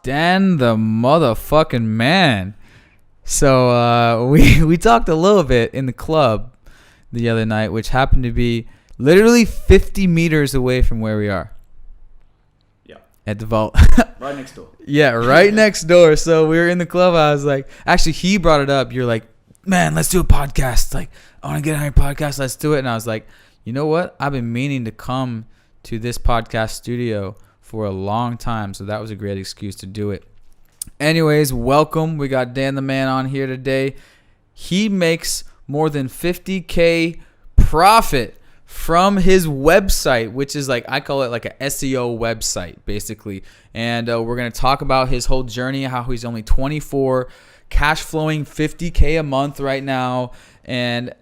Dan the motherfucking man. So we talked a little bit in the club the other night, which happened to be literally 50 meters away from where we are. Yeah. At the vault. Right next door. Yeah, right next door. So we were in the club. I was like, actually, he brought it up. You're like, man, let's do a podcast. Like, I want to get on your podcast. Let's do it. And I was like, you know what? I've been meaning to come to this podcast studio for a long time. So that was a great excuse to do it. Anyways, welcome. We got Dan the man on here today. He makes more than 50K profit from his website, which is like, I call it like a SEO website, basically. And we're going to talk about his whole journey, how he's only 24, cash flowing 50K a month right now. And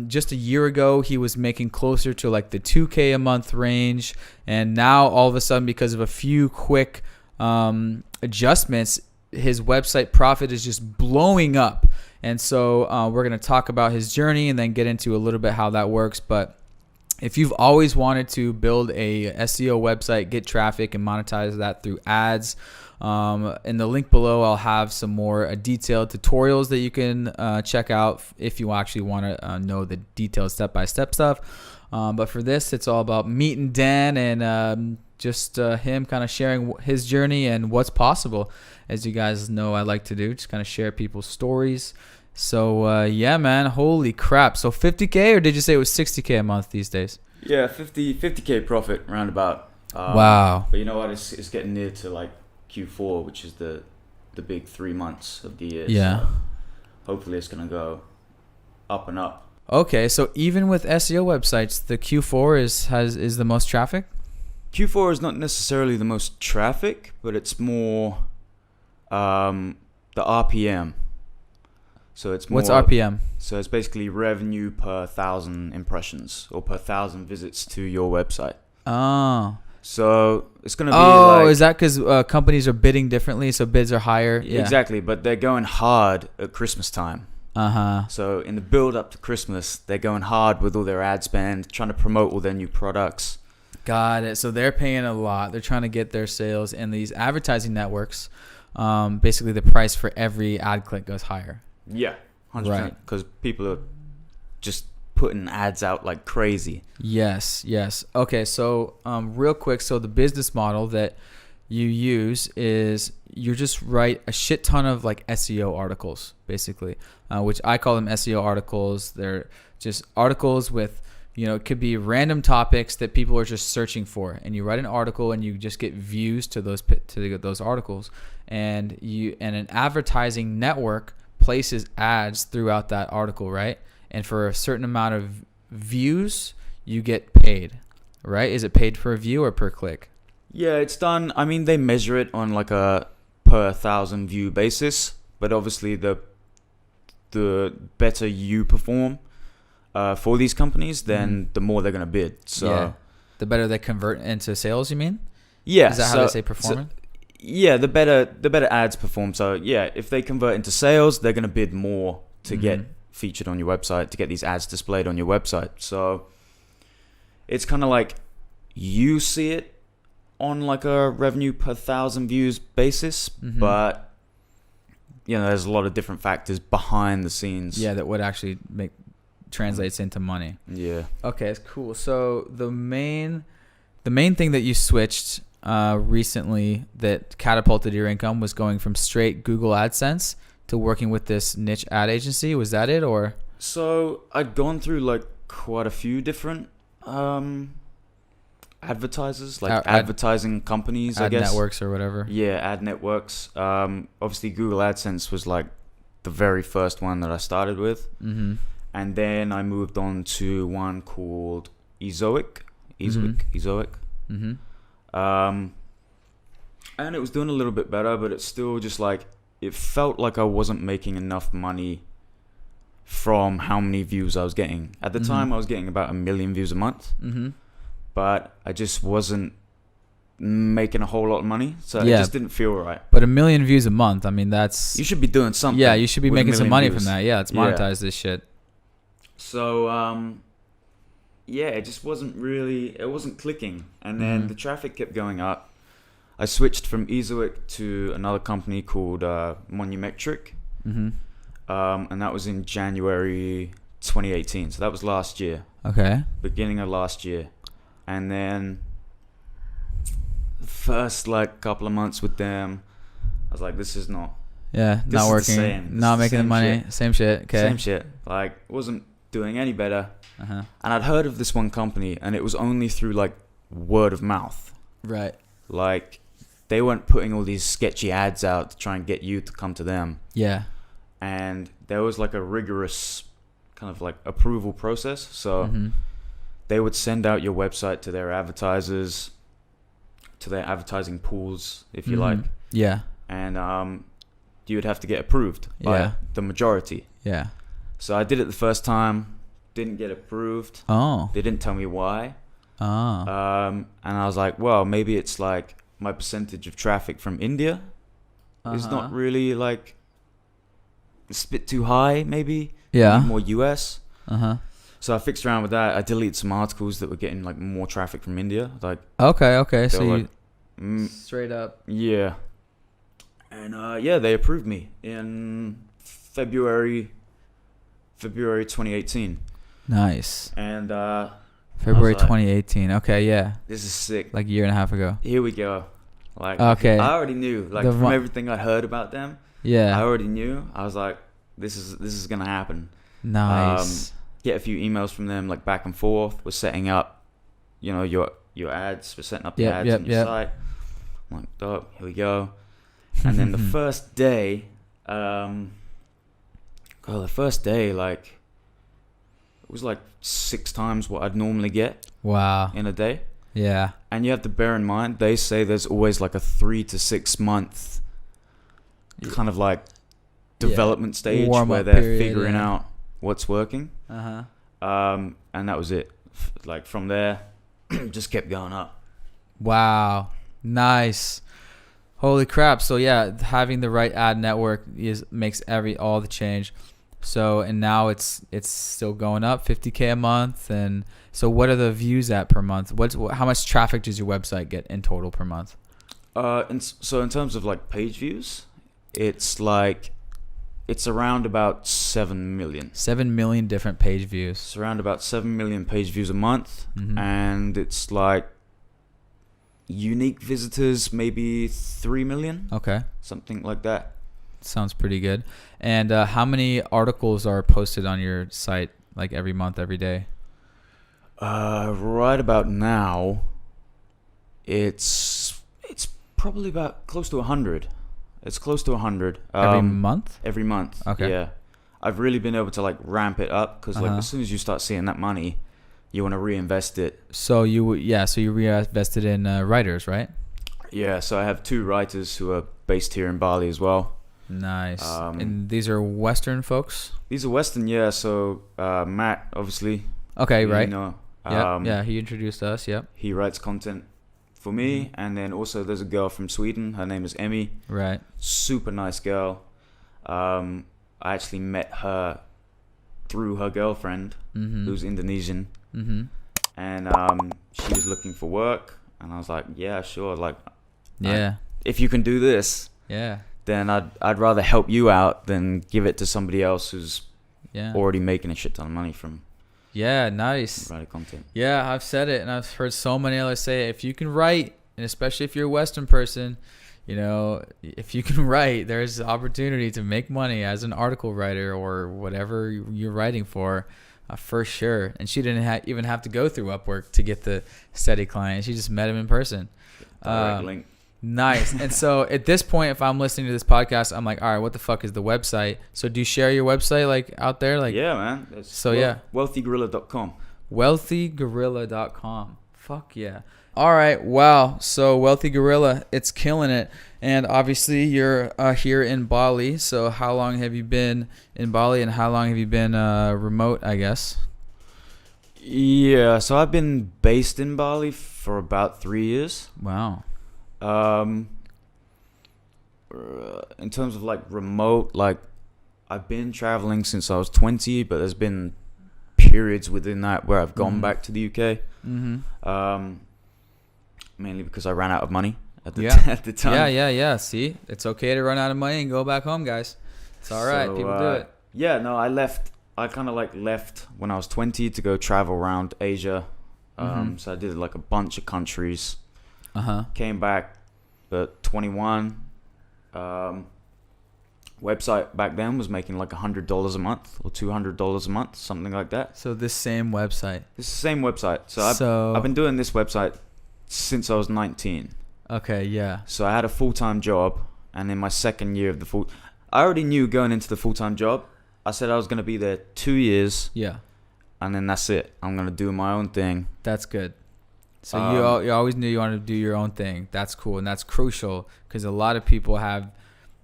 just a year ago, he was making closer to like the 2K a month range. And now all of a sudden, because of a few quick adjustments, his website profit is just blowing up. And so we're going to talk about his journey and then get into a little bit how that works. But if you've always wanted to build a SEO website, get traffic and monetize that through ads, in the link below, I'll have some more detailed tutorials that you can check out if you actually want to know the detailed step-by-step stuff. But for this, it's all about meeting Dan and just him kind of sharing his journey and what's possible. As you guys know, I like to do, just kind of share people's stories. So, yeah, man, holy crap. So 50K, or did you say it was 60K a month these days? Yeah, 50K profit roundabout. Wow. But you know what? It's getting near to like Q4, which is the big 3 months of the year. Yeah. So hopefully it's going to go up and up. Okay, so even with SEO websites, the Q4 is the most traffic? Q4 is not necessarily the most traffic, but it's more the RPM. So it's more, what's RPM? So it's basically revenue per 1,000 impressions or per 1,000 visits to your website. Oh. So it's going to be like... Oh, is that because companies are bidding differently, so bids are higher? Yeah. Exactly, but they're going hard at Christmas time. Uh-huh. So in the build up to Christmas, they're going hard with all their ad spend, trying to promote all their new products. Got it. So they're paying a lot. They're trying to get their sales, and these advertising networks, basically the price for every ad click goes higher. Yeah, 100%. Right. Because people are just putting ads out like crazy. Yes. Okay, so real quick, so the business model that you use is you just write a shit ton of like SEO articles, basically, which I call them SEO articles. They're just articles with, it could be random topics that people are just searching for, and you write an article and you just get views to those articles, and an advertising network places ads throughout that article, right? And for a certain amount of views, you get paid, right? Is it paid per view or per click? Yeah, it's done. I mean, they measure it on like a per 1,000 view basis, but obviously the better you perform for these companies, then the more they're going to bid. So yeah. The better they convert into sales, you mean? Yeah. Is that how they say performing? Yeah, the better ads perform. So yeah, if they convert into sales, they're going to bid more to get featured on your website, to get these ads displayed on your website. So it's kind of like you see it on like a revenue per 1,000 views basis, but there's a lot of different factors behind the scenes. Yeah, that would actually translates into money. Yeah. Okay, it's cool. So the main thing that you switched recently that catapulted your income was going from straight Google AdSense to working with this niche ad agency. Was that it, or? So I'd gone through like quite a few different advertisers, like advertising companies, I guess. Ad networks or whatever. Yeah, ad networks. Obviously Google AdSense was like the very first one that I started with. Mm-hmm. And then I moved on to one called Ezoic. Mm-hmm. And it was doing a little bit better, but it's still just like, it felt like I wasn't making enough money from how many views I was getting. At the time, I was getting about 1 million views a month, but I just wasn't making a whole lot of money, so it just didn't feel right. But 1 million views a month, I mean, that's... You should be doing something. Yeah, you should be making some money from that. Yeah, let's monetize this shit. So yeah, it just it wasn't clicking. And then the traffic kept going up. I switched from Ezoic to another company called Monumetric. And that was in January 2018. So that was last year. Okay. Beginning of last year. And then the first like couple of months with them, I was like, this is not Yeah, this not is the working. same. This Not is the making the same money. shit. Same shit. Okay. Same shit. Like, wasn't doing any better. Uh-huh. And I'd heard of this one company, and it was only through like word of mouth. Right. Like, they weren't putting all these sketchy ads out to try and get you to come to them. Yeah. And there was like a rigorous kind of like approval process. So they would send out your website to their advertisers, to their advertising pools, if you like. Yeah. And you would have to get approved by the majority. Yeah. So I did it the first time, didn't get approved. Oh. They didn't tell me why. Oh. And I was like, well, maybe it's like my percentage of traffic from India is not really like, it's a bit too high, maybe. Yeah. Maybe more US. Uh-huh. So I fixed around with that. I deleted some articles that were getting like more traffic from India. Like, Okay. So like, you straight up. yeah. And yeah, they approved me in February 2018. Nice. And February I was like, 2018. Okay, yeah. this is sick. Like a year and a half ago. Here we go. Like, Okay. I already knew. Like, from everything I heard about them, Yeah. I already knew. I was like, this is gonna happen. Nice. Get a few emails from them, like back and forth. We're setting up, you know, your ads. We're setting up the ads on your site. I'm like, dope. Here we go. And then the first day, like, it was like 6 times what I'd normally get. Wow. In a day. Yeah. And you have to bear in mind, they say there's always like a 3 to 6 month kind of like development stage where they're figuring out what's working. Uh-huh. And that was it. Like, from there, just kept going up. Wow. Nice. Holy crap. So yeah, having the right ad network makes all the change. So, and now it's still going up, 50K a month. And so what are the views at per month? How much traffic does your website get in total per month? So in terms of like page views, it's around about 7 million. 7 million different page views. It's around about 7 million page views a month. And it's like unique visitors, maybe 3 million. Okay. Something like that. Sounds pretty good. And how many articles are posted on your site, like every month, every day? Right about now, it's probably about close to 100. It's close to 100. Every month? Every month. Okay. Yeah. I've really been able to like ramp it up because like as soon as you start seeing that money, you want to reinvest it. So you reinvested in writers, right? Yeah. So I have 2 writers who are based here in Bali as well. Nice. And these are Western folks? These are Western, yeah. So Matt, obviously. Okay, right. You know, yeah, he introduced us. Yep. He writes content for me, and then also there's a girl from Sweden. Her name is Emmy. Right. Super nice girl. I actually met her through her girlfriend, who's Indonesian. And she was looking for work, and I was like, yeah, sure. Like, yeah, if you can do this, yeah, then I'd rather help you out than give it to somebody else who's already making a shit ton of money from nice writing content. Yeah, I've said it, and I've heard so many others say it. If you can write, and especially if you're a Western person, you know, if you can write, there's opportunity to make money as an article writer or whatever you're writing for sure. And she didn't even have to go through Upwork to get the steady client. She just met him in person. Direct link. Nice. And so at this point, if I'm listening to this podcast, I'm like, all right, what the fuck is the website? So do you share your website like out there? Like, yeah, man. Wealthygorilla.com. Wealthygorilla.com. Fuck yeah. All right. Wow. So Wealthy Gorilla, it's killing it. And obviously you're here in Bali. So how long have you been in Bali, and how long have you been remote, I guess? Yeah. So I've been based in Bali for about 3 years. Wow. In terms of like remote, like I've been traveling since I was 20, but there's been periods within that where I've gone back to the UK. Mainly because I ran out of money at the at the time. Yeah. See, it's okay to run out of money and go back home, guys. It's all right. People do it. Yeah, no, I kind of like left when I was 20 to go travel around Asia. So I did like a bunch of countries. Came back at 21. Website back then was making like $100 a month or $200 a month, something like that. So this same website. It's the same website. So I've been doing this website since I was 19. Okay, yeah. So I had a full-time job, and in my second year of the I already knew going into the full-time job, I said I was going to be there 2 years. Yeah. And then that's it. I'm going to do my own thing. That's good. So you always knew you wanted to do your own thing. That's cool, and that's crucial because a lot of people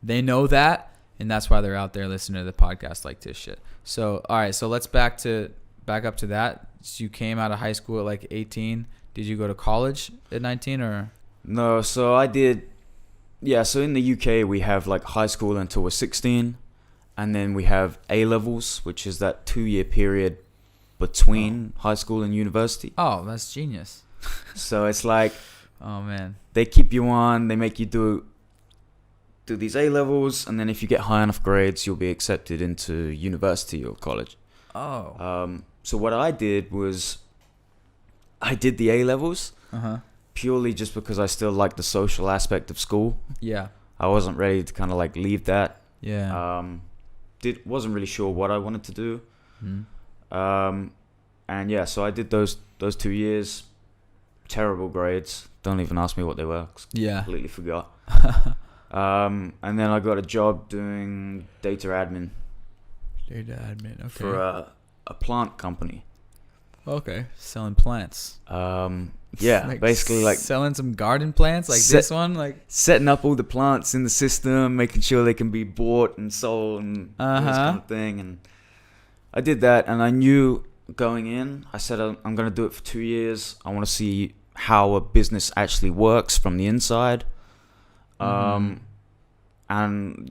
they know that, and that's why they're out there listening to the podcast like this shit. So, all right, so let's back up to that. So you came out of high school at like 18. Did you go to college at 19 or? No, so I did. Yeah, so in the UK we have like high school until we're 16, and then we have A levels, which is that 2-year period between high school and university. Oh, that's genius. So it's like, oh man, they keep you on, they make you do these A levels, and then if you get high enough grades, you'll be accepted into university or college. Oh. So what I did was, I did the A levels purely just because I still liked the social aspect of school. Yeah. I wasn't ready to kind of like leave that. Yeah. Wasn't really sure what I wanted to do. And yeah, so I did those 2 years. Terrible grades. Don't even ask me what they were. Yeah. Completely forgot. And then I got a job doing data admin. Data admin, okay. For a plant company. Okay, selling plants. Yeah, like basically like selling some garden plants like this one, like setting up all the plants in the system, making sure they can be bought and sold and all this kind of thing. And I did that, and I knew going in, I said I'm going to do it for 2 years. I want to see how a business actually works from the inside. And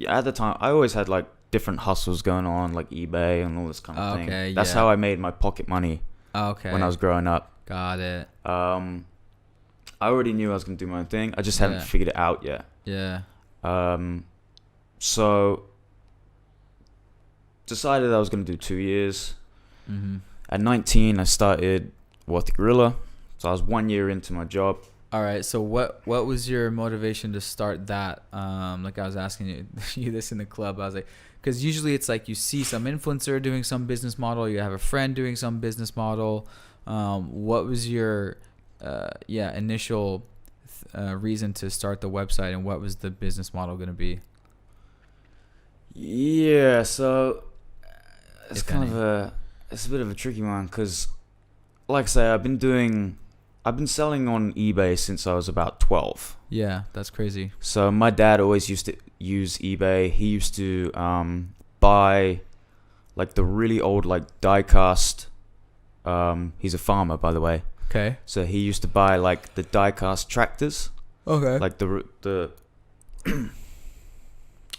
at the time, I always had like different hustles going on, like eBay and all this kind of thing. That's how I made my pocket money. When I was growing up. Got it. I already knew I was going to do my own thing. I just hadn't figured it out yet. Yeah. So decided I was going to do 2 years. At 19, I started Wealthy Gorilla. So I was 1 year into my job. All right. So what was your motivation to start that? Like I was asking you this in the club. I was like, because usually it's like you see some influencer doing some business model, you have a friend doing some business model. What was your initial reason to start the website, and what was the business model going to be? Yeah, so it's it's a bit of a tricky one because, like I say, I've been selling on eBay since I was about 12. Yeah, that's crazy. So my dad always used to use eBay. He used to buy like the really old like die cast. He's a farmer, by the way. Okay. So he used to buy like the die cast tractors. Okay. Like the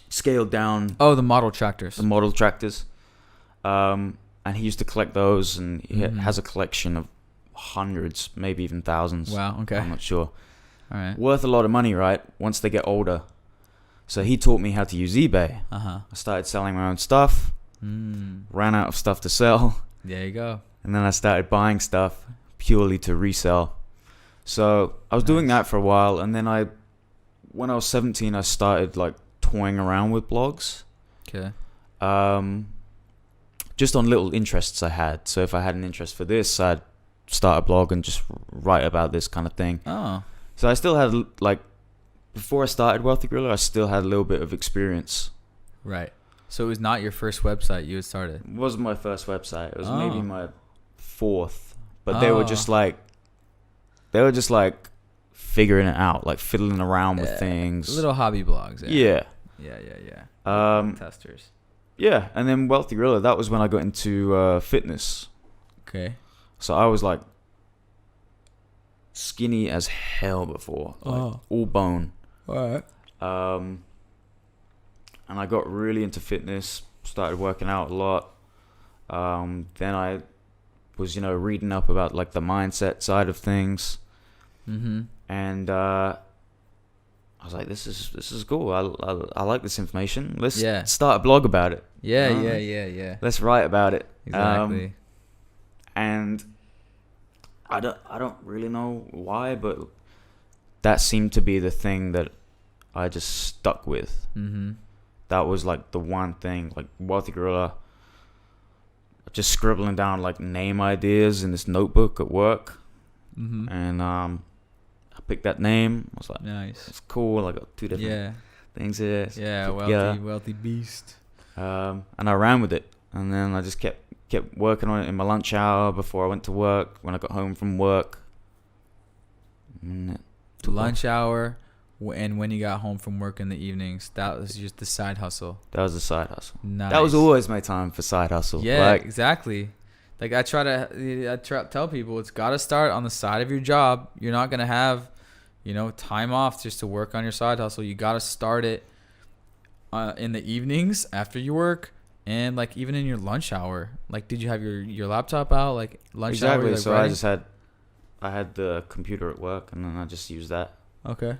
scaled down. Oh, the model tractors. The model tractors. And he used to collect those, and he has a collection of hundreds, maybe even thousands. Wow. Okay. I'm not sure. All right. Worth a lot of money, right? Once they get older. So he taught me how to use eBay. I started selling my own stuff. Ran out of stuff to sell. There you go. And then I started buying stuff purely to resell. So I was doing that for a while, and then when I was 17, I started like toying around with blogs. Okay. Just on little interests I had. So if I had an interest for this, I'd start a blog and just write about this kind of thing. Oh. So I still had, like, before I started Wealthy Gorilla, I still had a little bit of experience. Right. So it was not your first website you had started? It wasn't my first website. It was maybe my fourth. But they were just like figuring it out, like fiddling around with things. Little hobby blogs. Yeah. Yeah. Testers. Yeah, and then Wealthy Gorilla, that was when I got into fitness. Okay. So I was like skinny as hell before, like all bone. All right. And I got really into fitness, started working out a lot. Then I was, reading up about like the mindset side of things. Mm-hmm. And I was like, this is cool. I like this information. Let's start a blog about it. Yeah. Let's write about it. Exactly. And I don't really know why, but that seemed to be the thing that I just stuck with. Mm-hmm. That was like the one thing, like Wealthy Gorilla. Just scribbling down like name ideas in this notebook at work. Mm-hmm. And I picked that name. I was like, nice. It's cool. I got 2 different things here. Yeah, wealthy beast. And I ran with it. And then I just kept working on it in my lunch hour before I went to work, when I got home from work. Lunch hour, and when you got home from work in the evenings. That was just the side hustle. That was the side hustle. Nice. That was always my time for side hustle. Yeah, exactly. Like I try to tell people, it's got to start on the side of your job. You're not going to have, time off just to work on your side hustle. You got to start it in the evenings after you work. And like even in your lunch hour, like did you have your laptop out like lunch hour? Exactly. Like, so writing? I had the computer at work, and then I just used that. Okay.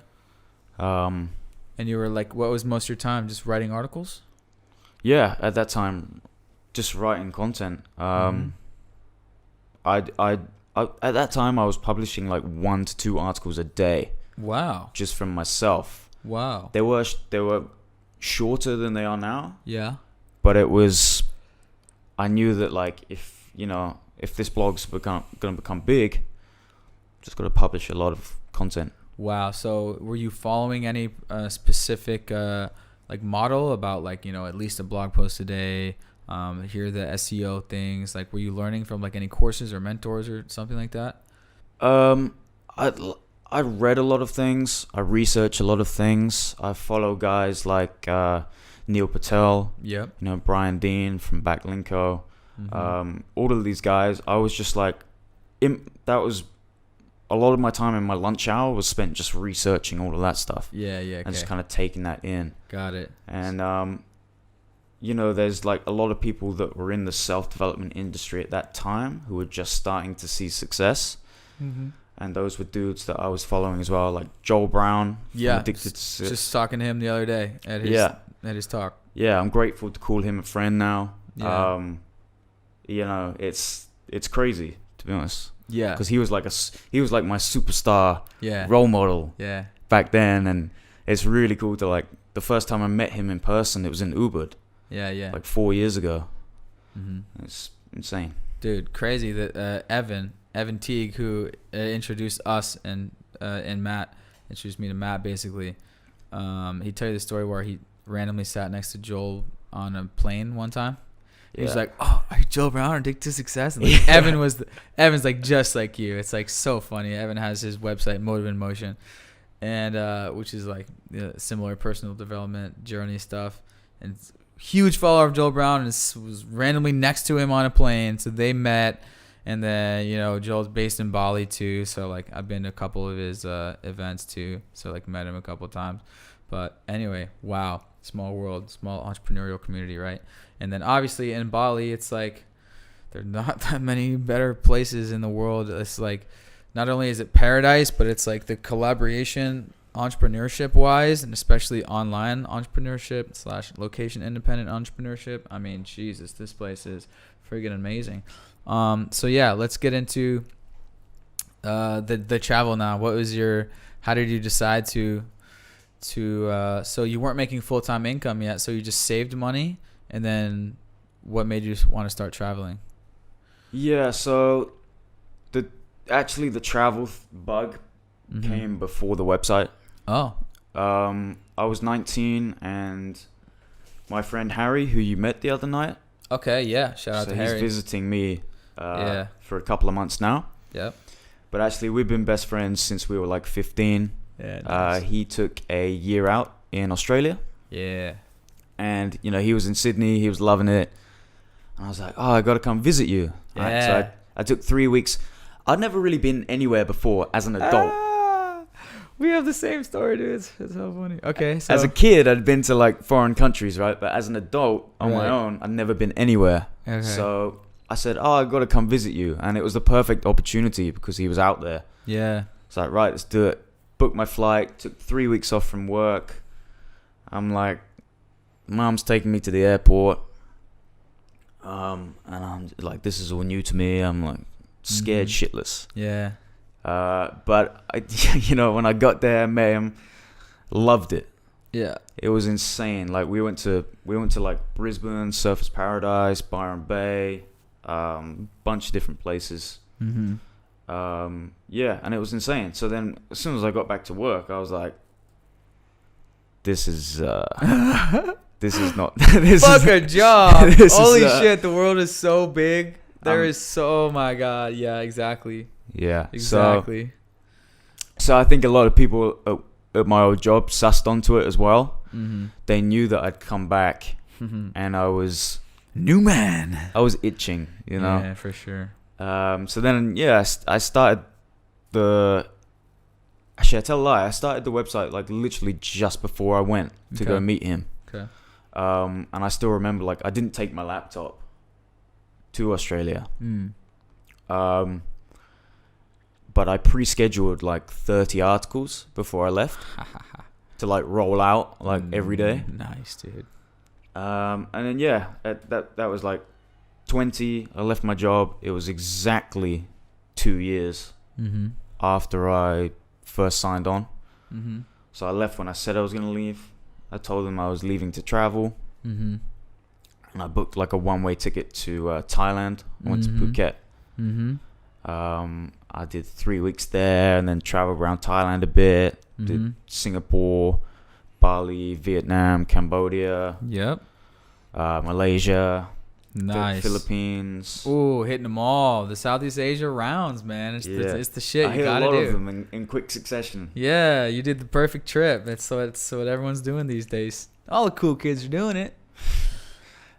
And you were like, what was most of your time? Just writing articles? Yeah, at that time, just writing content. I at that time I was publishing like 1 to 2 articles a day. Wow. Just from myself. Wow. They were shorter than they are now. Yeah. But it was, I knew that like if this blog's gonna become big, just got to publish a lot of content. Wow. So were you following any specific like model about like, at least a blog post a day? Here are the SEO things. Like, were you learning from like any courses or mentors or something like that? I read a lot of things. I research a lot of things. I follow guys like Neil Patel. Yep. Brian Dean from Backlinko. Mm-hmm. All of these guys. I was just like, that was a lot of my time in my lunch hour was spent just researching all of that stuff. Yeah. Okay. And just kind of taking that in. Got it. And there's like a lot of people that were in the self-development industry at that time who were just starting to see success. Mm-hmm. And those were dudes that I was following as well, like Joel Brown. Yeah, Addicted to just talking to him the other day at his talk. Yeah, I'm grateful to call him a friend now. Yeah. It's crazy, to be honest. Yeah, because he was like my superstar Yeah. role model Yeah. back then, and it's really cool to like the first time I met him in person, it was in Ubud. Yeah. Like 4 years ago. Mm-hmm. It's insane. Dude, crazy that Evan Teague, who introduced us and Matt, introduced me to Matt basically. He tell you the story where he randomly sat next to Joel on a plane one time. He was like, "Oh, are you Joel Brown, Addicted to Success?" And like, Evan's like just like you. It's like so funny. Evan has his website Motive in Motion, and which is like similar personal development journey stuff. And huge follower of Joel Brown, and was randomly next to him on a plane. So they met, and then Joel's based in Bali too. So like I've been to a couple of his events too. So like met him a couple of times. But anyway, wow, small world, small entrepreneurial community, right? And then obviously in Bali, it's like there's not that many better places in the world. It's like not only is it paradise, but it's like the collaboration entrepreneurship wise, and especially online entrepreneurship / location independent entrepreneurship. I mean, Jesus, this place is friggin' amazing. So yeah, let's get into the travel now. How did you decide to so you weren't making full-time income yet, so you just saved money, and then what made you want to start traveling? Yeah, so the travel bug came before the website. Oh. I was 19, and my friend Harry, who you met the other night. Okay, yeah. Shout out to Harry. He's visiting me for a couple of months now. Yep. But actually, we've been best friends since we were like 15. Yeah. Nice. He took a year out in Australia. Yeah. And, he was in Sydney. He was loving it. And I was like, oh, I got to come visit you. Yeah. Right? So I took 3 weeks. I'd never really been anywhere before as an adult. We have the same story, dude. It's so funny. Okay, so as a kid, I'd been to like foreign countries, right? But as an adult on my own, I'd never been anywhere. Okay. So I said, oh, I got to come visit you. And it was the perfect opportunity because he was out there. Yeah. It's like, right, let's do it. Booked my flight, took 3 weeks off from work. I'm like, Mom's taking me to the airport. And I'm like, this is all new to me. I'm like scared shitless. Yeah. But I, when I got there, met him, loved it. Yeah. It was insane. Like we went to like Brisbane, Surfers Paradise, Byron Bay, bunch of different places. Mm-hmm. Yeah, and it was insane. So then as soon as I got back to work, I was like, this is this is not this Fuck is, a job. this Holy is, shit, the world is so big. There is so, oh my God. Yeah, exactly. Yeah. Exactly. So I think a lot of people at my old job sussed onto it as well. Mm-hmm. They knew that I'd come back and I was new man. I was itching, Yeah, for sure. So then, yeah, I started actually, I tell a lie. I started the website like literally just before I went to go meet him. Okay. And I still remember, like, I didn't take my laptop to Australia. But I pre-scheduled like 30 articles before I left to like roll out like every day. Nice, dude. And then that was like 20. I left my job. It was exactly 2 years after I first signed on. So I left when I said I was gonna leave. I told them I was leaving to travel, and I booked like a one-way ticket to Thailand. I went to Phuket. I did 3 weeks there, and then traveled around Thailand a bit. Did Singapore, Bali, Vietnam, Cambodia. Yep. Malaysia. Nice. Philippines. Ooh, hitting them all. The Southeast Asia rounds, man. It's the shit I you hit gotta a lot do. of them in quick succession. Yeah, you did the perfect trip. It's what everyone's doing these days. All the cool kids are doing it.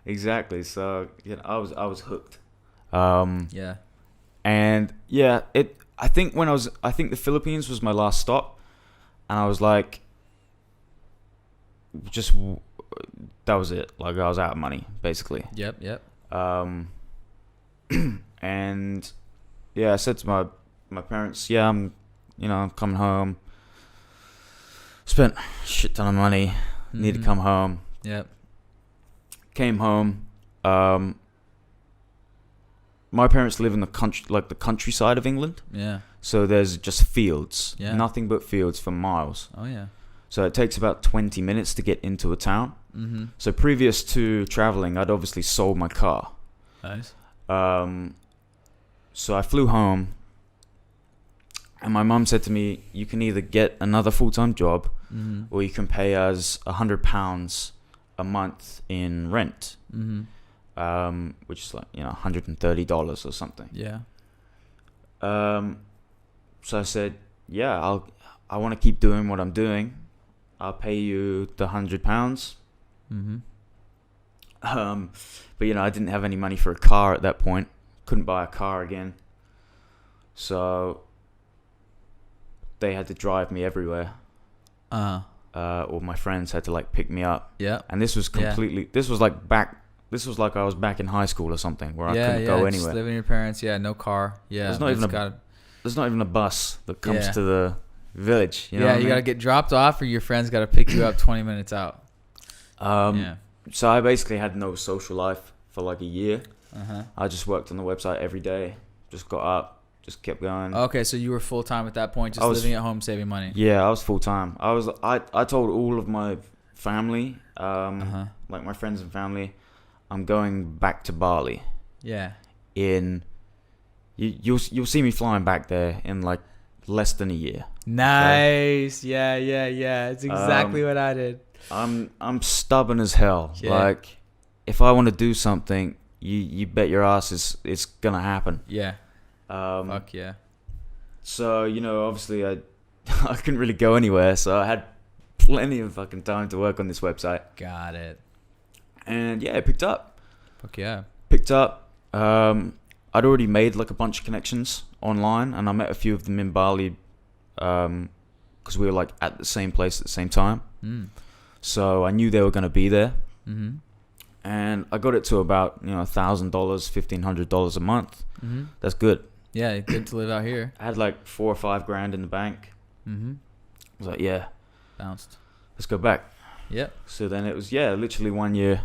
Exactly. So I was hooked. Yeah. And yeah, I think the Philippines was my last stop, and I was like, that was it. Like I was out of money, basically. Yep. And yeah, I said to my parents, yeah, I'm coming home. Spent a shit ton of money. Need to come home. Yep. Came home. My parents live in the countryside of England. Yeah. So there's just fields. Yeah. Nothing but fields for miles. Oh yeah. So it takes about 20 minutes to get into a town. So previous to traveling, I'd obviously sold my car. Nice. So I flew home, and my mum said to me, you can either get another full-time job, or you can pay us £100 a month in rent, which is like, $130 or something. Yeah. So I said, yeah, I want to keep doing what I'm doing. I'll pay you the £100. But I didn't have any money for a car at that point. Couldn't buy a car again. So they had to drive me everywhere. Or my friends had to like pick me up. Yeah. And this was completely. This was like I was back in high school or something where I couldn't go anywhere. Just living with your parents. Yeah, no car. Yeah. There's not even a bus that comes to the village. You gotta get dropped off, or your friends gotta pick you up 20 minutes out. So I basically had no social life for like a year. I just worked on the website every day. Just got up, just kept going. Okay, so you were full time at that point, just living at home, saving money. Yeah, I was full time. I told all of my family, like my friends and family, I'm going back to Bali. Yeah. You'll see me flying back there in like less than a year. Nice. Okay? Yeah. It's exactly what I did. I'm stubborn as hell. Yeah. Like, if I want to do something, you bet your ass it's gonna happen. Yeah. Fuck yeah. So obviously I couldn't really go anywhere, so I had plenty of fucking time to work on this website. Got it. And yeah, it picked up. Fuck yeah. Picked up. I'd already made like a bunch of connections online, and I met a few of them in Bali, because we were like at the same place at the same time. So I knew they were gonna be there. and I got it to about $1,000, $1,500 a month. Mm-hmm. That's good. Yeah, good to live out here. I had like 4 or 5 grand in the bank. Mm-hmm. I was like, yeah, Bounced. let's go back. Yep. So then it was literally 1 year.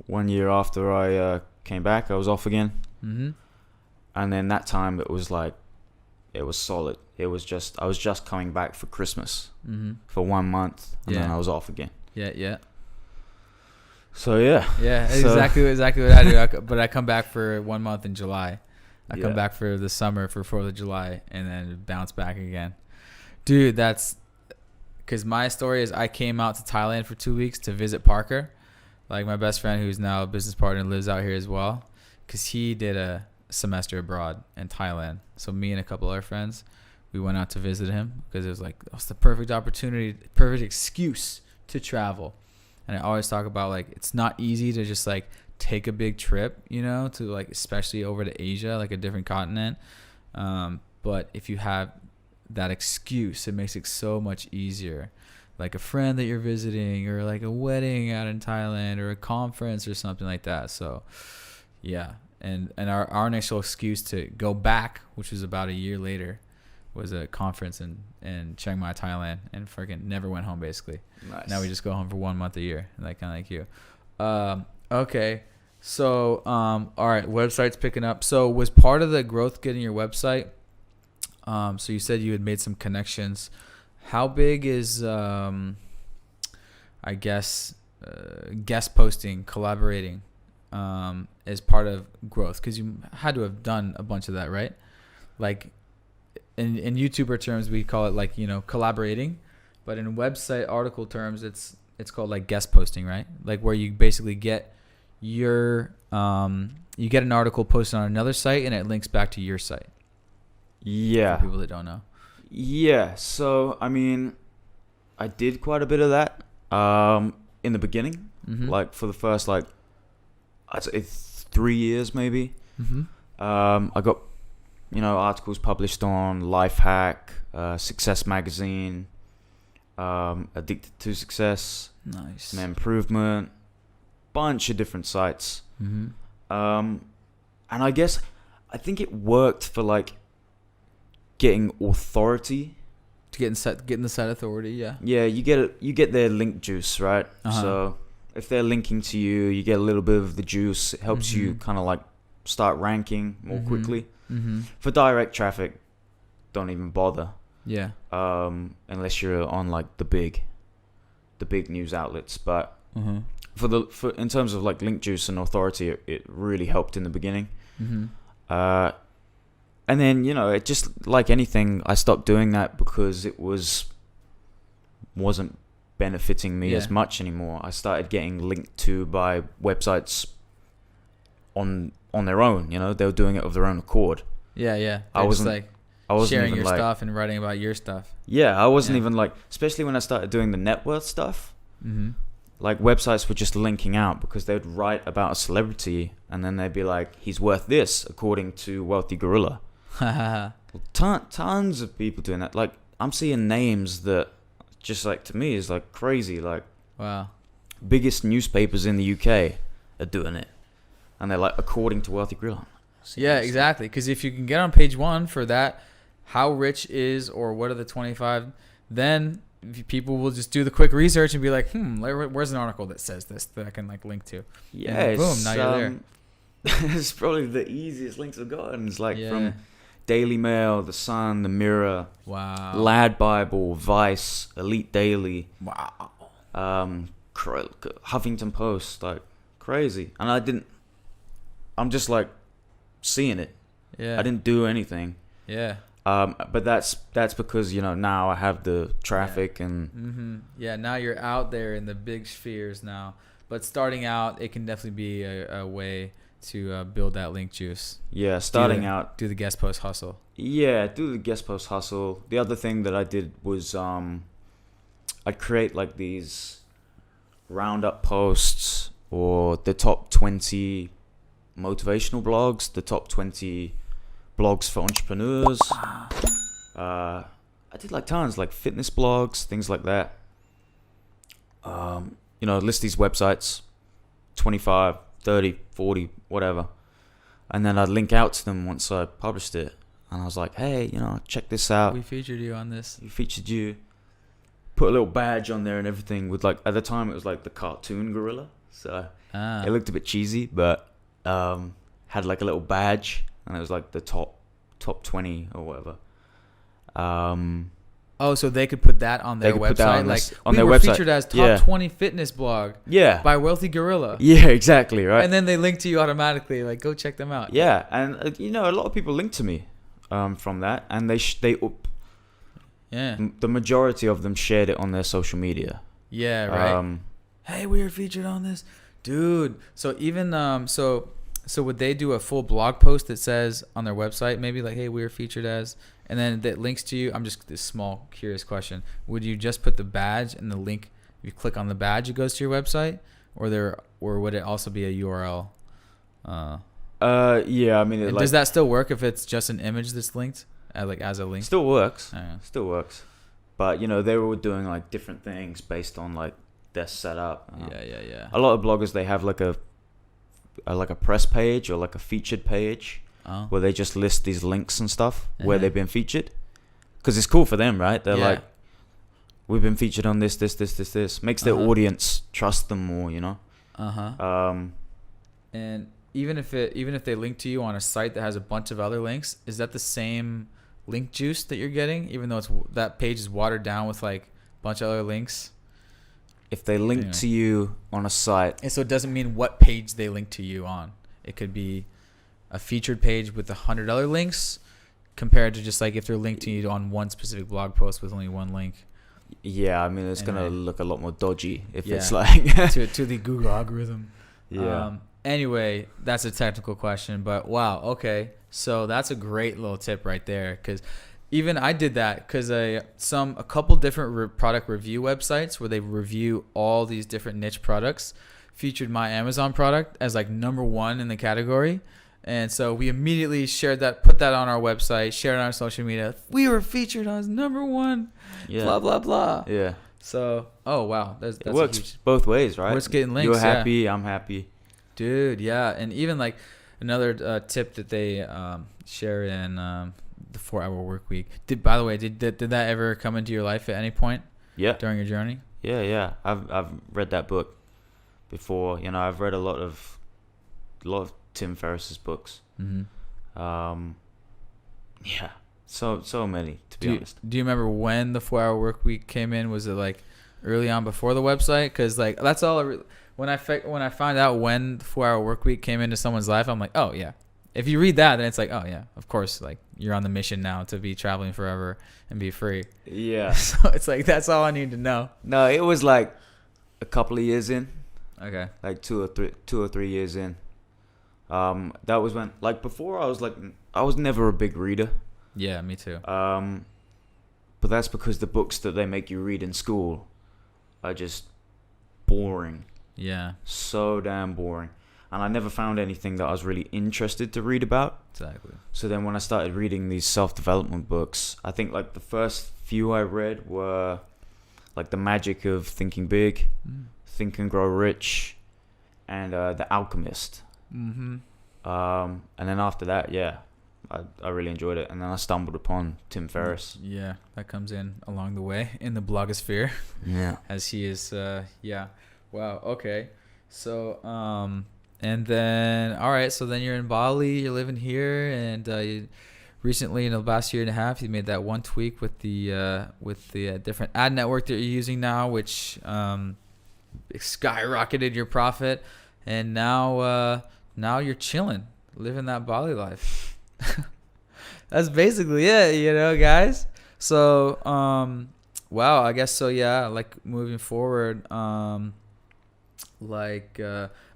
1 year after I came back, I was off again. Mm-hmm. And then that time it was solid. I was just coming back for Christmas for 1 month, and then I was off again. Yeah. So yeah. Yeah, exactly what I do. But I come back for 1 month in July. I come back for the summer for 4th of July, and then bounce back again. Dude, that's because my story is I came out to Thailand for 2 weeks to visit Parker, like my best friend who's now a business partner and lives out here as well, because he did a semester abroad in Thailand. So me and a couple other friends, we went out to visit him because it was like, it's the perfect opportunity, perfect excuse to travel. And I always talk about like it's not easy to just like take a big trip, to like especially over to Asia, like a different continent. But if you have that excuse, it makes it so much easier. Like a friend that you're visiting, or like a wedding out in Thailand, or a conference or something like that. So yeah. And our initial excuse to go back, which was about a year later, was a conference in Chiang Mai, Thailand, and freaking never went home basically. Nice. Now we just go home for 1 month a year, like kind of like you. Okay. So, all right, website's picking up. So was part of the growth getting your website? So you said you had made some connections. How big is, guest posting, collaborating, as part of growth? Because you had to have done a bunch of that, right? Like in YouTuber terms, we call it like, collaborating, but in website article terms, it's called like guest posting, right? Like where you basically get you get an article posted on another site and it links back to your site. Yeah. For people that don't know. Yeah. So, I mean, I did quite a bit of that in the beginning. Mm-hmm. Like for the first, like, I'd say 3 years maybe. Mm-hmm. I got, articles published on Lifehack, Success Magazine, Addicted to Success, Nice. Improvement, bunch of different sites. Mm-hmm. And I think it worked for like getting authority. To getting the site authority, yeah. Yeah, you get their link juice, right? Uh-huh. So if they're linking to you, you get a little bit of the juice. It helps you kind of like start ranking more quickly. Mm-hmm. For direct traffic, don't even bother. Yeah. Unless you're on like the big news outlets. But for in terms of like link juice and authority, it really helped in the beginning. Mm-hmm. And then it just like anything, I stopped doing that because it wasn't benefiting me as much anymore. I started getting linked to by websites on their own. They were doing it of their own accord. Yeah. I wasn't sharing even your like, stuff and writing about your stuff. Yeah, I wasn't even like, especially when I started doing the net worth stuff. Mm-hmm. Like websites were just linking out because they'd write about a celebrity and then they'd be like, he's worth this according to Wealthy Gorilla. Tons of people doing that. Like I'm seeing names that just like to me is like crazy. Like wow, biggest newspapers in the UK are doing it, and they're like according to Wealthy Gorilla. Yeah, exactly. Because if you can get on page 1 for that, how rich is or what are the 25, then people will just do the quick research and be like, where's an article that says this that I can like link to? Yeah, and boom, now you're there. It's probably the easiest links I've gotten. It's like from Daily Mail, The Sun, The Mirror, wow, Lad Bible, Vice, Elite Daily, wow, Huffington Post, like crazy. And I'm just like seeing it. Yeah, I didn't do anything. Yeah. But that's because now I have the traffic and yeah. Now you're out there in the big spheres now. But starting out, it can definitely be a way to build that link juice. Yeah, do the guest post hustle. Yeah, do the guest post hustle. The other thing that I did was I'd create like these roundup posts or the top 20 motivational blogs, the top 20 blogs for entrepreneurs. I did like tons, like fitness blogs, things like that. List these websites 25, 30, 40, whatever. And then I'd link out to them once I published it. And I was like, hey, check this out. We featured you on this. We featured you. Put a little badge on there and everything with like, at the time it was like the cartoon gorilla. So it looked a bit cheesy, but had like a little badge, and it was like the top 20 or whatever. So they could put that on their website, on their website. Featured as top 20 fitness blog. Yeah. By Wealthy Gorilla. Yeah, exactly, right. And then they link to you automatically, like go check them out. Yeah, and a lot of people linked to me from that, and the majority of them shared it on their social media. Yeah, right. Hey, we were featured on this, dude. So even so would they do a full blog post that says on their website, maybe like, hey, we were featured as, and then that links to you? I'm just this small curious question. Would you just put the badge and the link? If you click on the badge, it goes to your website, or would it also be a URL? Yeah, I mean, does that still work if it's just an image that's linked, as a link? Still works. Still works. But they were doing like different things based on like their setup. Yeah. A lot of bloggers, they have like a press page or like a featured page where they just list these links and stuff where they've been featured, because it's cool for them, right? They're like, we've been featured on this. Makes their audience trust them more, And even if they link to you on a site that has a bunch of other links, is that the same link juice that you're getting, even though that page is watered down with like a bunch of other links? If they link to you on a site, and so it doesn't mean what page they link to you on. It could be a featured page with 100 other links, compared to just like if they're linked to you on one specific blog post with only one link. Yeah, I mean, it's gonna look a lot more dodgy if it's like to the Google algorithm. Yeah. Anyway, that's a technical question, but wow, okay. So that's a great little tip right there, because even I did that because a couple different product review websites where they review all these different niche products featured my Amazon product as like number 1 in the category. And so we immediately shared that, put that on our website, shared it on our social media. We were featured as number 1, blah, blah, blah. Yeah. So, oh, wow. That's it works both ways, right? Works getting links. You're happy, I'm happy. Dude, yeah. And even like another tip that they share in the 4-Hour Work Week. By the way, did that ever come into your life at any point? Yeah. During your journey? Yeah. I've read that book before. I've read a lot of Tim Ferriss's books. Mm-hmm. Yeah. So many, to be honest. Do you remember when the 4-Hour Work Week came in? Was it like early on before the website? Because like that's all. When I find out when the 4-Hour Work Week came into someone's life, I'm like, oh yeah. If you read that, then it's like, oh yeah, of course, like you're on the mission now to be traveling forever and be free. Yeah. So it's like that's all I need to know. No, it was like a couple of years in. Okay. Like 2 or 3 years in. That was when, like, before I was never a big reader. Yeah, me too. But that's because the books that they make you read in school are just boring. Yeah. So damn boring. And I never found anything that I was really interested to read about. Exactly. So then when I started reading these self-development books, I think like the first few I read were like The Magic of Thinking Big, Think and Grow Rich, and The Alchemist. Mm-hmm. And then after that, yeah, I really enjoyed it. And then I stumbled upon Tim Ferriss. Yeah, that comes in along the way in the blogosphere. Yeah. As he is, yeah. Wow, okay. So, and then, all right, so then you're in Bali, you're living here, and you recently, in the last year and a half, you made that one tweak with the different ad network that you're using now, which skyrocketed your profit, and now you're chilling, living that Bali life. That's basically it, guys. So, wow, I guess so. Yeah, like moving forward,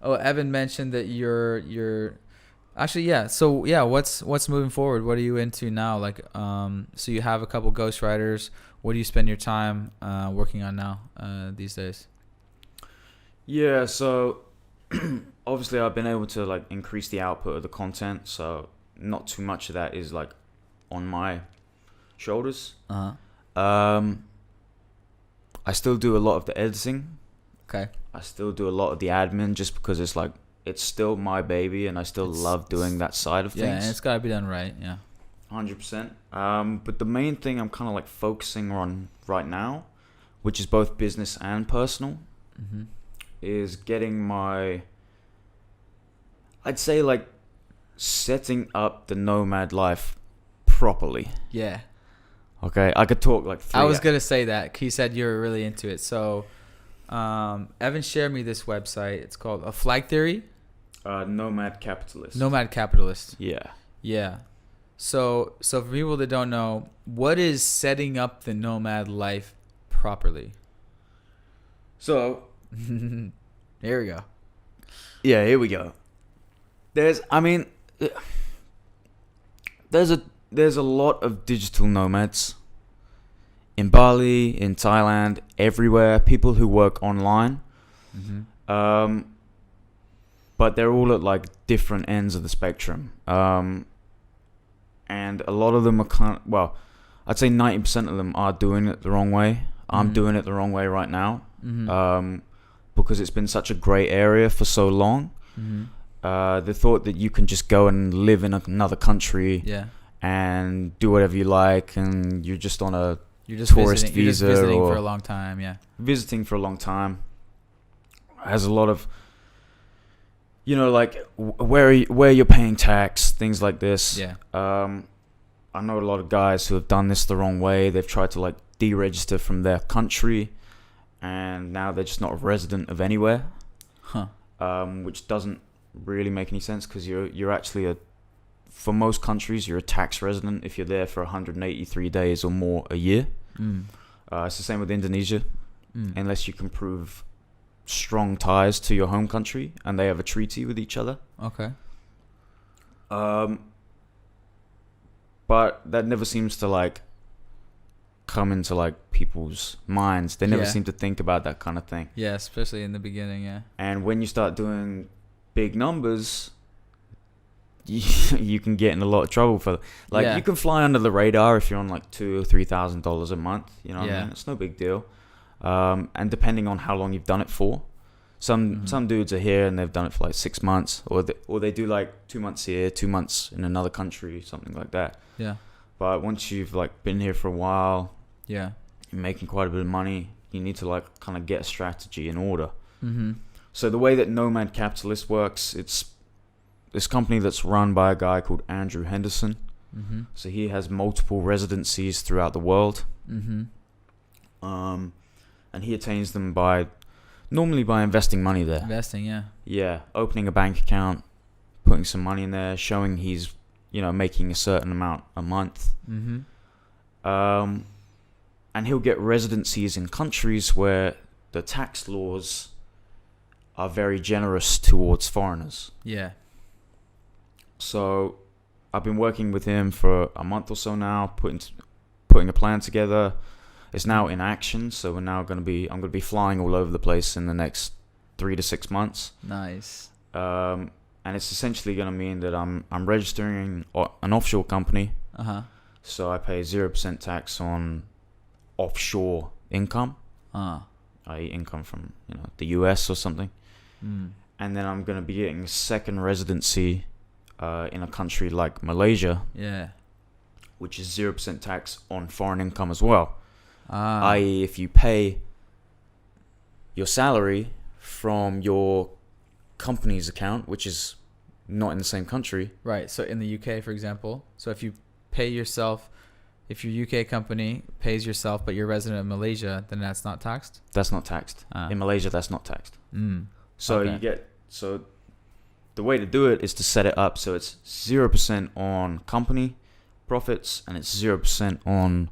Evan mentioned that you're actually, yeah. So yeah, what's moving forward? What are you into now? Like, so you have a couple ghostwriters. What do you spend your time working on now these days? Yeah, so obviously I've been able to like increase the output of the content, so not too much of that is like on my shoulders. Uh-huh. I still do a lot of the editing Okay. I still do a lot of the admin just because it's still my baby, and I still love doing that side of things. Yeah, and it's got to be done right. Yeah. 100%. But the main thing I'm kind of like focusing on right now, which is both business and personal, is getting I'd say like setting up the Nomad life properly. Yeah. Okay, I could talk like I was gonna say that. He said you were really into it. So, Evan shared me this website. It's called A Flag Theory. Nomad Capitalist. Nomad Capitalist. Yeah. Yeah. So for people that don't know, what is setting up the nomad life properly? So, here we go. Yeah, here we go. There's a lot of digital nomads in Bali, in Thailand, everywhere. People who work online, but they're all at like different ends of the spectrum. And a lot of them are I'd say 90% of them are doing it the wrong way. I'm doing it the wrong way right now, because it's been such a gray area for so long. The thought that you can just go and live in another country, and do whatever you like, and you're just on a tourist visa, you're just visiting or for a long time. Yeah, visiting for a long time has a lot of, like where you're paying tax, things like this. Yeah. I know a lot of guys who have done this the wrong way. They've tried to like deregister from their country, and now they're just not a resident of anywhere. Which doesn't really make any sense, because you're actually for most countries you're a tax resident if you're there for 183 days or more a year. It's the same with Indonesia, unless you can prove strong ties to your home country and they have a treaty with each other. Okay. But that never seems to like come into like people's minds. They never seem to think about that kind of thing. Yeah, especially in the beginning. Yeah. And when you start doing big numbers, you can get in a lot of trouble for you can fly under the radar if you're on like $2,000 or $3,000 a month. You know what I mean? It's no big deal. And depending on how long you've done it for, some dudes are here and they've done it for like 6 months, or they do like 2 months here, 2 months in another country, something like that. Yeah. But once you've like been here for a while, you're making quite a bit of money, you need to like kind of get a strategy in order. So the way that Nomad Capitalist works, it's this company that's run by a guy called Andrew Henderson. So he has multiple residencies throughout the world. And he attains them normally by investing money there. Yeah, opening a bank account, putting some money in there, showing he's making a certain amount a month. And he'll get residencies in countries where the tax laws are very generous towards foreigners. Yeah. So I've been working with him for a month or so now, putting a plan together. It's now in action, so I'm going to be flying all over the place in the next 3 to 6 months. Nice. And it's essentially going to mean that I'm registering an offshore company. So I pay 0% tax on offshore income, i.e. income from the US or something. And then I'm going to be getting a second residency in a country like Malaysia, which is 0% tax on foreign income as well. I.e. if you pay your salary from your company's account, which is not in the same country. Right. So in the UK, for example, so if you pay yourself, if your UK company pays yourself, but you're a resident of Malaysia, then that's not taxed? That's not taxed. In Malaysia, that's not taxed. So okay. The way to do it is to set it up so it's 0% on company profits and it's 0% on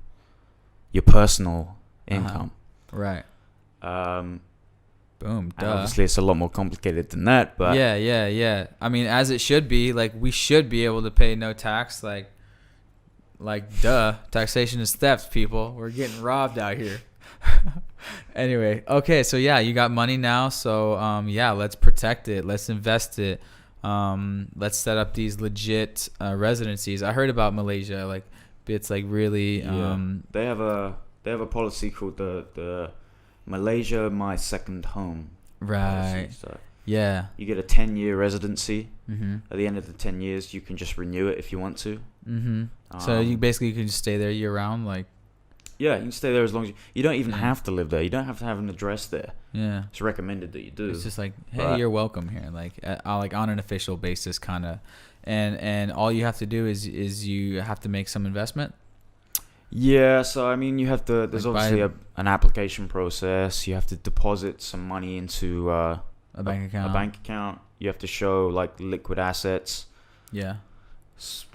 your personal income. Right. Boom. And obviously, it's a lot more complicated than that, but yeah. I mean, as it should be. Like, we should be able to pay no tax. Like, duh. Taxation is theft, people. We're getting robbed out here. Anyway, okay. So yeah, you got money now. So let's protect it. Let's invest it. Let's set up these legit residencies. I heard about Malaysia. Like, it's like really. They have a policy called the Malaysia, my second home. Right. So Yeah. you get a 10-year residency. Mm-hmm. At the end of the 10 years, you can just renew it if you want to. Mm-hmm. So you basically can just stay there year round, like. Yeah, you can stay there as long as you don't even Yeah. have to live there. You don't have to have an address there. Yeah. It's recommended that you do. It's just like, hey, But- you're welcome here, like on an official basis, kind of, and all you have to do is you have to make some investment. Yeah, so I mean, you have to. There's Like obviously an application process. You have to deposit some money into A bank account. A bank account. You have to show like liquid assets, Yeah.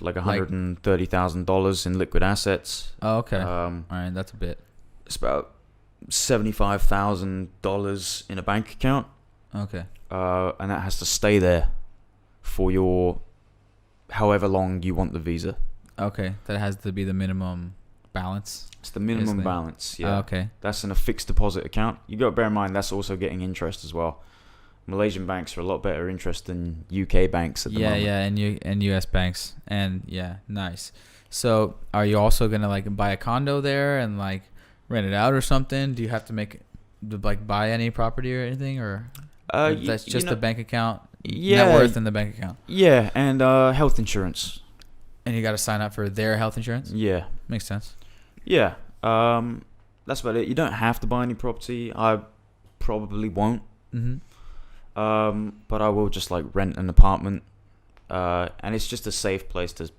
like $130,000 in liquid assets. Oh, okay. All Um, right, that's a bit. it's about $75,000 in a bank account, Okay. and that has to stay there for your however long you want the visa. Okay, that has to be the minimum balance. It's the minimum Basically. balance. Yeah. Oh, okay. That's in a fixed deposit account. You got to bear in mind that's also getting interest as well. Malaysian banks are a lot better interest than UK banks at the moment. Yeah, and US banks, and yeah, nice. So, are you also gonna like buy a condo there and like rent it out or something? Do you have to buy any property or anything, or that's just the bank account, net worth in the bank account? Yeah, and health insurance. And you got to sign up for their health insurance. Yeah, Makes sense. yeah. That's about it. You don't have to buy any property. I probably won't. Mm-hmm. But I will just like rent an apartment, and it's just a safe place to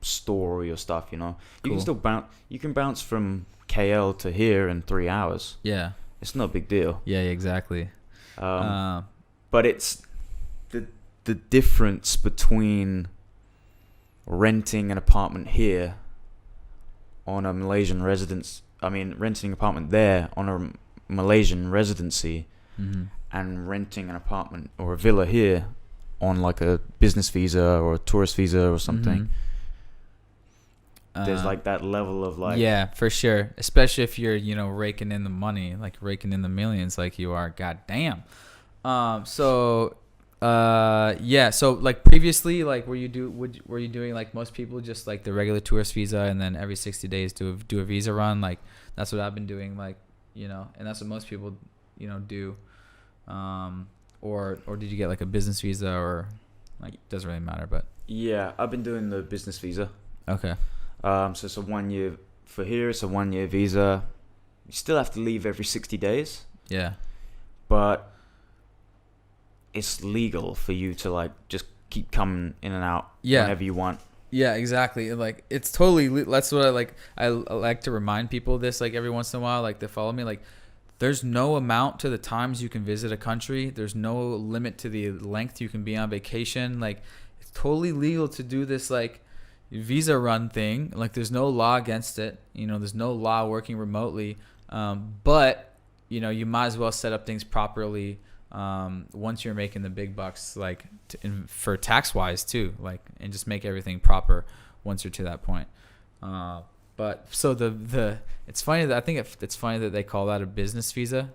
store all your stuff. You know, you Cool. can still bounce. You can bounce from KL to here in 3 hours. Yeah. It's no big deal. Yeah. Exactly. But it's the difference between renting an apartment here on a Malaysian residence. I mean, renting an apartment there on a Malaysian residency. Mm-hmm. And renting an apartment or a villa here on like a business visa or a tourist visa or something. There's like that level of like, yeah, for sure, especially if you're raking in the money, like raking in the millions like you are. God damn. So like previously, like were you doing like most people, just like the regular tourist visa, and then every 60 days do a visa run? Like that's what I've been doing, like, and that's what most people do. Or did you get like a business visa, or like doesn't really matter? But yeah, I've been doing the business visa. okay. So it's a 1 year for here. It's a 1 year visa. You still have to leave every 60 days, Yeah. but it's legal for you to like just keep coming in and out whenever you want. Yeah, exactly. Like it's totally. That's what I like. I like to remind people of this, like every once in a while, like they follow me, like. There's no amount to the times you can visit a country. There's no limit to the length you can be on vacation. Like, it's totally legal to do this, like, visa run thing. Like, there's no law against it. There's no law working remotely. But, you might as well set up things properly once you're making the big bucks, like, for tax-wise, too. Like, and just make everything proper once you're to that point. But so it's funny that it's funny that they call that a business visa.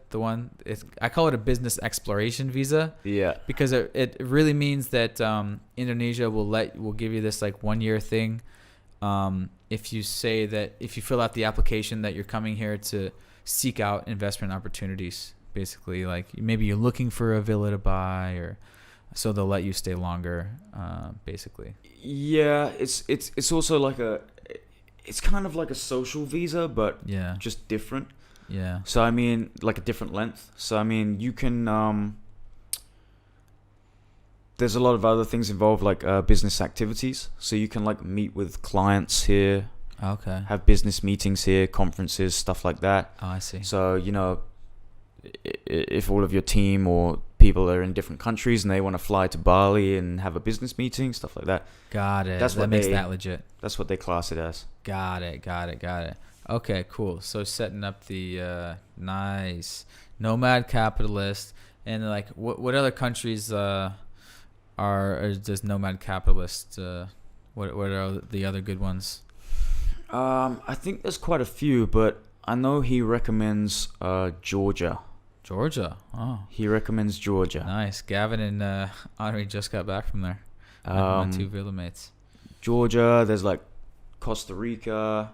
I call it a business exploration visa. Yeah. Because it really means that Indonesia will give you this like 1 year thing. If you fill out the application that you're coming here to seek out investment opportunities, basically, like maybe you're looking for a villa to buy, or so they'll let you stay longer, basically. Yeah, it's also like it's kind of like a social visa, but Yeah. just different. Yeah. So I mean, like a different length. So I mean, you can. There's a lot of other things involved, like business activities. So you can like meet with clients here, Okay. have business meetings here, conferences, stuff like that. Oh, I see. So if all of your team or people are in different countries and they want to fly to Bali and have a business meeting, stuff like that. Got it. That makes that legit. That's what they class it as. Got it. Okay, cool. So setting up the nice Nomad capitalist, and like what other countries does Nomad capitalist? What are the other good ones? I think there's quite a few, but I know he recommends Georgia. Georgia. Oh, He recommends Georgia. nice. Gavin and Henri just got back from there. My two villa mates. Georgia. There's like Costa Rica.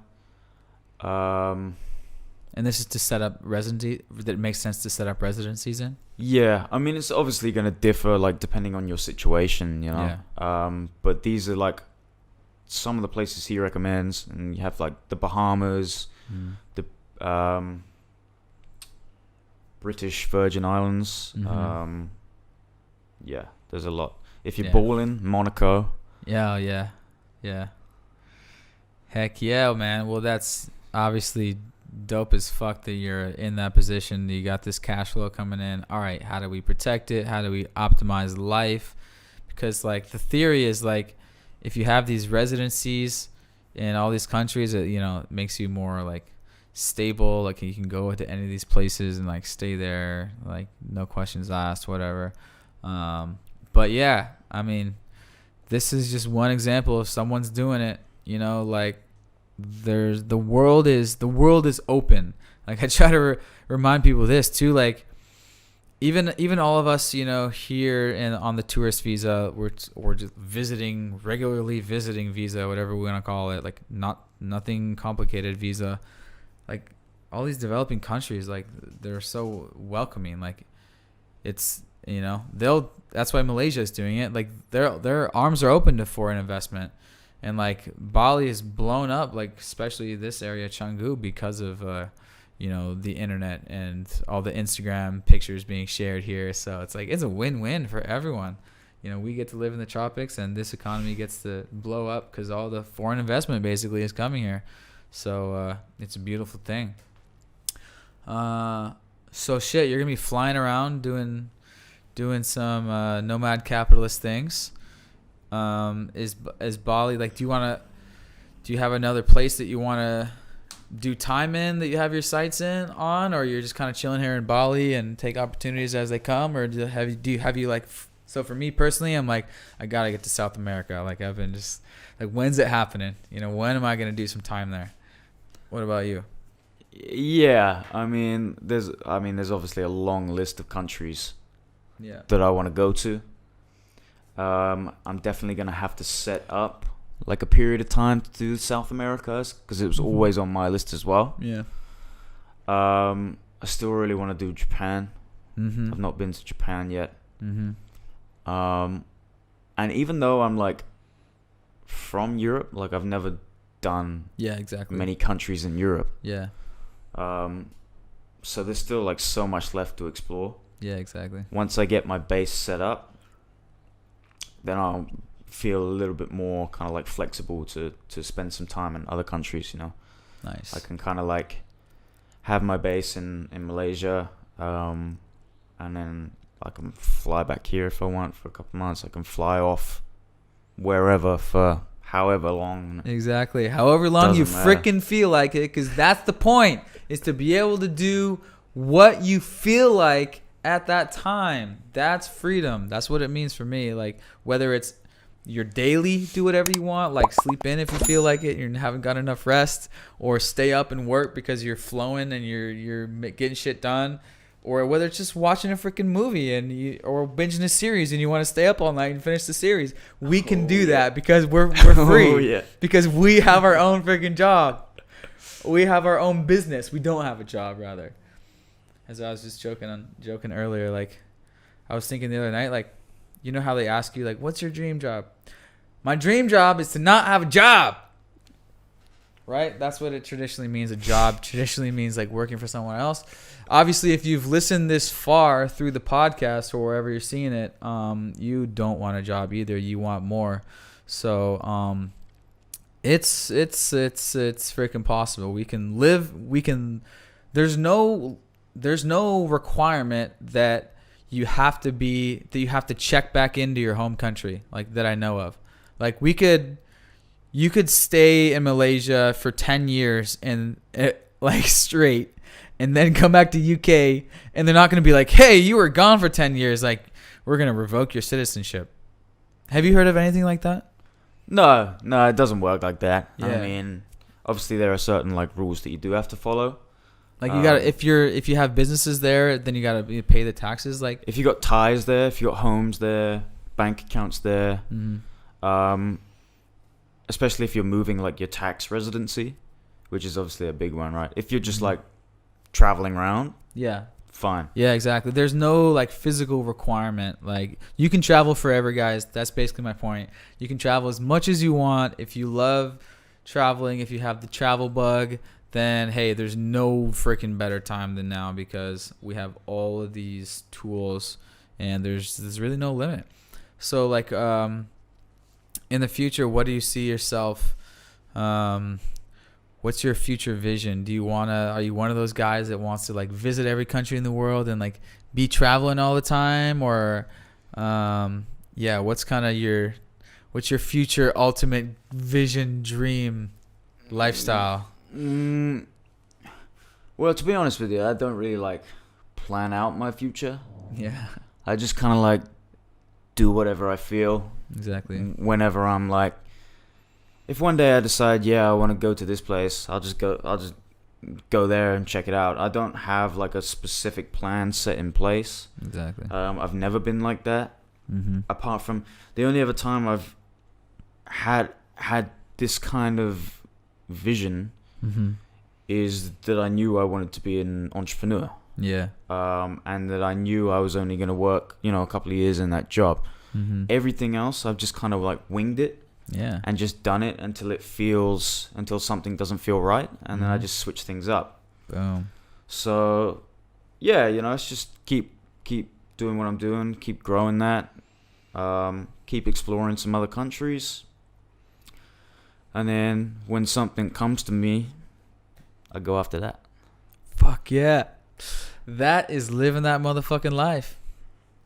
And this is to set up residency. That makes sense to set up residencies in. Yeah, I mean, it's obviously going to differ, like, depending on your situation, you know. Yeah. But these are, like, some of the places he recommends. And you have, like, the Bahamas, the British Virgin Islands. Yeah, there's a lot. If you're balling, Monaco. Yeah. Heck yeah, man. Well, that's obviously dope as fuck that you're in that position. You got this cash flow coming in. All right, how do we protect it? How do we optimize life? Because, like, the theory is, like, if you have these residencies in all these countries, it, you know, it makes you more, like, stable. Like, you can go to any of these places and, like, stay there, like, no questions asked, whatever. But yeah, I mean, this is just one example of someone's doing it. You know, like, the world is open. Like, I try to remind people of this too. Like, even all of us, you know, here and on the tourist visa, we're just regularly visiting visa, whatever we want to call it. Like, nothing complicated visa. Like, all these developing countries, like, they're so welcoming. Like, it's, you know, that's why Malaysia is doing it. Like, their arms are open to foreign investment. And, like, Bali is blown up, like, especially this area, Canggu, because of, you know, the internet and all the Instagram pictures being shared here. So it's like, it's a win-win for everyone. You know, we get to live in the tropics, and this economy gets to blow up because all the foreign investment basically is coming here. So it's a beautiful thing. So shit, you're gonna be flying around doing some nomad capitalist things. Is Bali, like, do you have another place that you want to do time in, that you have your sights in on, or you're just kind of chilling here in Bali and take opportunities as they come? Or do you have like, so for me personally, I'm like, I gotta get to South America. Like, I've been just like, when's it happening? You know, when am I gonna do some time there? What about you? Yeah, I mean, there's obviously a long list of countries that I want to go to. I'm definitely gonna have to set up like a period of time to do South America, because it was always on my list as well. Yeah. I still really want to do Japan. I've not been to Japan yet. And even though I'm, like, from Europe, like, I've never done many countries in Europe. Yeah. So there's still, like, so much left to explore. Yeah, exactly. Once I get my base set up, then I'll feel a little bit more kind of, like, flexible to spend some time in other countries, you know. Nice. I can kind of, like, have my base in Malaysia, and then I can fly back here if I want for a couple months. I can fly off wherever for however long. Exactly. However long you freaking feel like it, because that's the point, is to be able to do what you feel like at that time. That's freedom. That's what it means for me. Like, whether it's your daily, do whatever you want, like sleep in if you feel like it, you haven't got enough rest, or stay up and work because you're flowing and you're getting shit done, or whether it's just watching a freaking movie or binging a series and you want to stay up all night and finish the series. We can do that because we're free. Because we have our own freaking job. We have our own business. We don't have a job, rather. As I was just joking earlier, like, I was thinking the other night, like, you know how they ask you, like, what's your dream job? My dream job is to not have a job. Right? That's what it traditionally means. A job traditionally means, like, working for someone else. Obviously, if you've listened this far through the podcast or wherever you're seeing it, you don't want a job either. You want more. So, it's freaking possible. We can live. There's no requirement that you have to check back into your home country, like, that I know of. Like, you could stay in Malaysia for 10 years and like straight, and then come back to UK, and they're not going to be like, hey, you were gone for 10 years. Like, we're going to revoke your citizenship. Have you heard of anything like that? No, it doesn't work like that. Yeah. I mean, obviously there are certain, like, rules that you do have to follow. Like, you gotta, if you have businesses there, then you gotta pay the taxes. Like, if you got ties there, if you got homes there, bank accounts there, especially if you're moving, like, your tax residency, which is obviously a big one, right? If you're just like traveling around, Yeah. fine. Yeah, exactly. There's no like physical requirement. Like you can travel forever, guys. That's basically my point. You can travel as much as you want. If you love traveling, if you have the travel bug, then hey, there's no freaking better time than now because we have all of these tools and there's really no limit. So like in the future, what do you see yourself what's your future vision? Are you one of those guys that wants to like visit every country in the world and like be traveling all the time, or what's your future ultimate vision, dream, lifestyle? Well, to be honest with you, I don't really like plan out my future. Yeah. I just kind of like do whatever I feel. Exactly. Whenever I'm like, if one day I decide, I want to go to this place, I'll just go there and check it out. I don't have like a specific plan set in place. Exactly. I've never been like that. Mm-hmm. Apart from the only other time I've had this kind of vision Mm-hmm. is that I knew I wanted to be an entrepreneur. Yeah. And that I knew I was only going to work, a couple of years in that job. Mm-hmm. Everything else, I've just kind of like winged it. Yeah. And just done it until something doesn't feel right, and then I just switch things up. Boom. So, it's just keep doing what I'm doing, keep growing that, keep exploring some other countries, and then when something comes to me, I go after that. Fuck yeah. That is living that motherfucking life.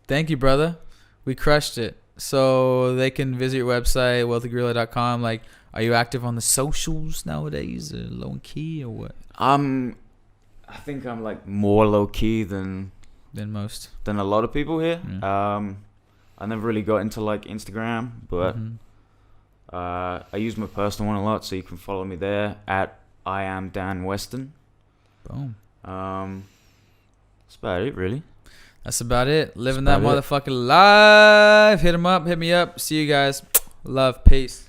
Thank you, brother. We crushed it. So they can visit your website, wealthygorilla.com. Like, are you active on the socials nowadays, or low key, or what? I think I'm like more low key than most. Than a lot of people here. Yeah. I never really got into like Instagram, but I use my personal one a lot, so you can follow me there at I am Dan Weston. Boom. That's about it, really. That's about it. Living that motherfucking life. Hit him up. Hit me up. See you guys. Love. Peace.